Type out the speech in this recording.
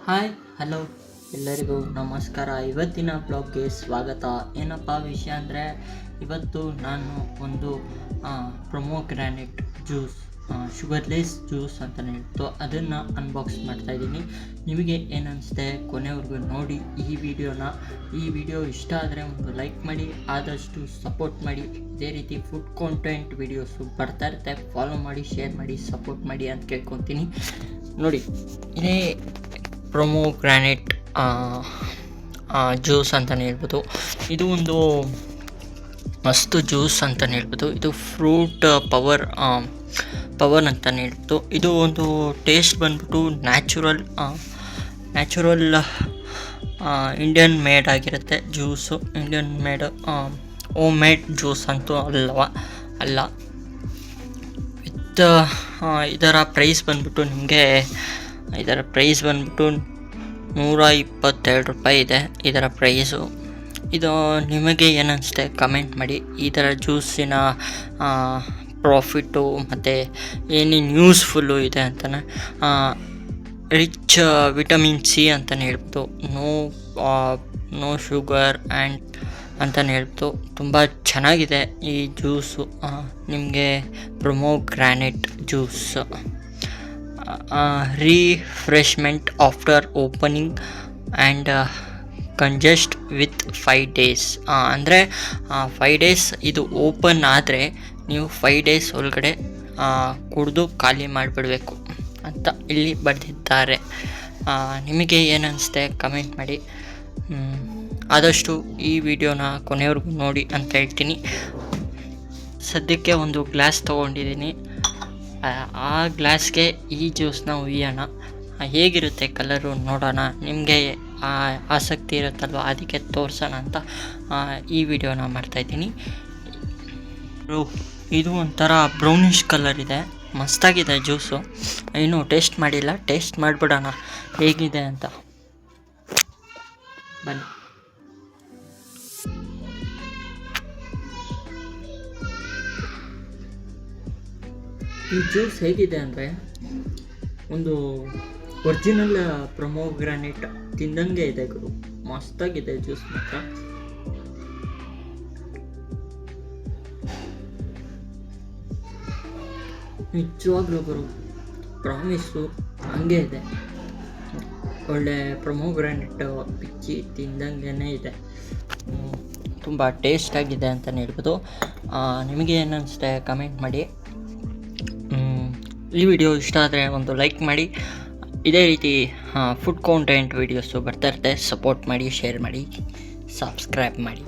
Hi hello ಎಲ್ಲರಿಗೂ ನಮಸ್ಕಾರ. ಇವತ್ತಿನ ಬ್ಲಾಗ್ಗೆ ಸ್ವಾಗತ. ಏನಪ್ಪ ವಿಷಯ ಅಂದರೆ, ಇವತ್ತು ನಾನು ಒಂದು ಪ್ರೊಮೋಗ್ರಾನೆಟ್ ಜ್ಯೂಸ್, ಶುಗರ್ಲೆಸ್ ಜ್ಯೂಸ್ ಅಂತಲೇ ಹೇಳ್ತು, ಅದನ್ನು ಅನ್ಬಾಕ್ಸ್ ಮಾಡ್ತಾಯಿದ್ದೀನಿ. ನಿಮಗೆ ಏನನ್ನಿಸುತ್ತೆ ಕೊನೆವರೆಗೂ ನೋಡಿ ಈ ವಿಡಿಯೋ ಇಷ್ಟ ಆದರೆ ಒಂದು ಲೈಕ್ ಮಾಡಿ, ಆದಷ್ಟು ಸಪೋರ್ಟ್ ಮಾಡಿ. ಇದೇ ರೀತಿ ಫುಡ್ ಕಾಂಟೆಂಟ್ ವೀಡಿಯೋಸು ಬರ್ತಾ ಇರುತ್ತೆ, ಫಾಲೋ ಮಾಡಿ, ಶೇರ್ ಮಾಡಿ, ಸಪೋರ್ಟ್ ಮಾಡಿ ಅಂತ ಕೇಳ್ಕೊತೀನಿ. ನೋಡಿ, ಇದೇ ಪ್ರೊಮೋಗ್ರಾನೆಟ್ ಜ್ಯೂಸ್ ಅಂತಲೇ ಹೇಳ್ಬೋದು. ಇದು ಒಂದು ಮಸ್ತ್ ಜ್ಯೂಸ್ ಅಂತಲೇ ಹೇಳ್ಬೋದು. ಇದು ಫ್ರೂಟ್ ಪವರ್ ಅಂತಲೇ ಹೇಳ್ಬೋದು. ಇದು ಒಂದು ಟೇಸ್ಟ್ ಬಂದ್ಬಿಟ್ಟು ನ್ಯಾಚುರಲ್ ಇಂಡಿಯನ್ ಮೇಡ್ ಆಗಿರುತ್ತೆ juice. Indian made home made juice ಅಂತೂ ಅಲ್ಲ. ವಿತ್ ಇದರ ಪ್ರೈಸ್ ಬಂದ್ಬಿಟ್ಟು ₹122 ಇದೆ ಇದರ ಪ್ರೈಸು. ಇದು ನಿಮಗೆ ಏನನ್ನಿಸುತ್ತೆ ಕಮೆಂಟ್ ಮಾಡಿ. ಈ ಥರ ಜ್ಯೂಸಿನ ಪ್ರಾಫಿಟ್ಟು ಮತ್ತು ಏನೇನು ಯೂಸ್ಫುಲ್ಲು ಇದೆ ಅಂತಲೇ, ರಿಚ್ ವಿಟಮಿನ್ ಸಿ ಅಂತಲೇ ಹೇಳ್ಬೋದು, ನೋ ಶುಗರ್ ಅಂತಲೇ ಹೇಳ್ಬೋದು. ತುಂಬ ಚೆನ್ನಾಗಿದೆ ಈ ಜ್ಯೂಸು. ನಿಮಗೆ pomegranate juice refreshment after opening and congest with 5 days. ಅಂದರೆ 5 days ಇದು ಓಪನ್ ಆದರೆ ನೀವು 5 days ಒಳಗಡೆ ಕುಡಿದು ಖಾಲಿ ಮಾಡಿಬಿಡಬೇಕು ಅಂತ ಇಲ್ಲಿ ಬರೆದಿದ್ದಾರೆ. ನಿಮಗೆ ಏನನ್ನಿಸುತ್ತೆ ಕಮೆಂಟ್ ಮಾಡಿ. ಆದಷ್ಟು ಈ ವಿಡಿಯೋನ ಕೊನೆವರೆಗೂ ನೋಡಿ ಅಂತ ಹೇಳ್ತೀನಿ. ಸದ್ಯಕ್ಕೆ ಒಂದು ಗ್ಲಾಸ್ ತೊಗೊಂಡಿದ್ದೀನಿ. ಆ ಗ್ಲಾಸ್ಗೆ ಈ ಜ್ಯೂಸನ್ನ ಹುಯ್ಯೋಣ, ಹೇಗಿರುತ್ತೆ ಕಲರು ನೋಡೋಣ. ನಿಮಗೆ ಆಸಕ್ತಿ ಇರುತ್ತಲ್ವ, ಅದಕ್ಕೆ ತೋರಿಸೋಣ ಅಂತ ಈ ವಿಡಿಯೋನ ಮಾಡ್ತಾಯಿದ್ದೀನಿ. ಇದು ಒಂಥರ ಬ್ರೌನಿಷ್ ಕಲರ್ ಇದೆ, ಮಸ್ತಾಗಿದೆ ಜ್ಯೂಸು. ಇನ್ನೂ ಟೇಸ್ಟ್ ಮಾಡಿಲ್ಲ, ಟೇಸ್ಟ್ ಮಾಡಿಬಿಡೋಣ ಹೇಗಿದೆ ಅಂತ. ಬನ್ನಿ. ಈ ಜ್ಯೂಸ್ ಹೇಗಿದೆ ಅಂದರೆ, ಒಂದು ಒರಿಜಿನಲ್ ಪ್ರೊಮೋಗ್ರಾನೆಟ್ ತಿಂದಂಗೆ ಇದೆ ಗುರು, ಮಸ್ತಾಗಿದೆ ಜ್ಯೂಸ್ ಮಾತ್ರ. ನಿಜವಾಗ್ಲೂ ಗುರು, ಪ್ರಾಮಿಸು ಹಂಗೆ ಇದೆ. ಒಳ್ಳೆ ಪ್ರೊಮೋಗ್ರಾನೆಟ್ ಪಿಚ್ಚಿ ತಿಂದಂಗೆ ಇದೆ. ತುಂಬ ಟೇಸ್ಟಾಗಿದೆ ಅಂತಲೇ ಹೇಳ್ಬೋದು. ನಿಮಗೆ ಏನನ್ನಿಸುತ್ತೆ ಕಮೆಂಟ್ ಮಾಡಿ. ಈ ವಿಡಿಯೋ ಇಷ್ಟ ಆದರೆ ಒಂದು ಲೈಕ್ ಮಾಡಿ. ಇದೇ ರೀತಿ ಫುಡ್ ಕಾಂಟೆಂಟ್ ವೀಡಿಯೋಸು ಬರ್ತಾ ಇರುತ್ತೆ. ಸಪೋರ್ಟ್ ಮಾಡಿ, ಶೇರ್ ಮಾಡಿ, ಸಬ್ಸ್ಕ್ರೈಬ್ ಮಾಡಿ.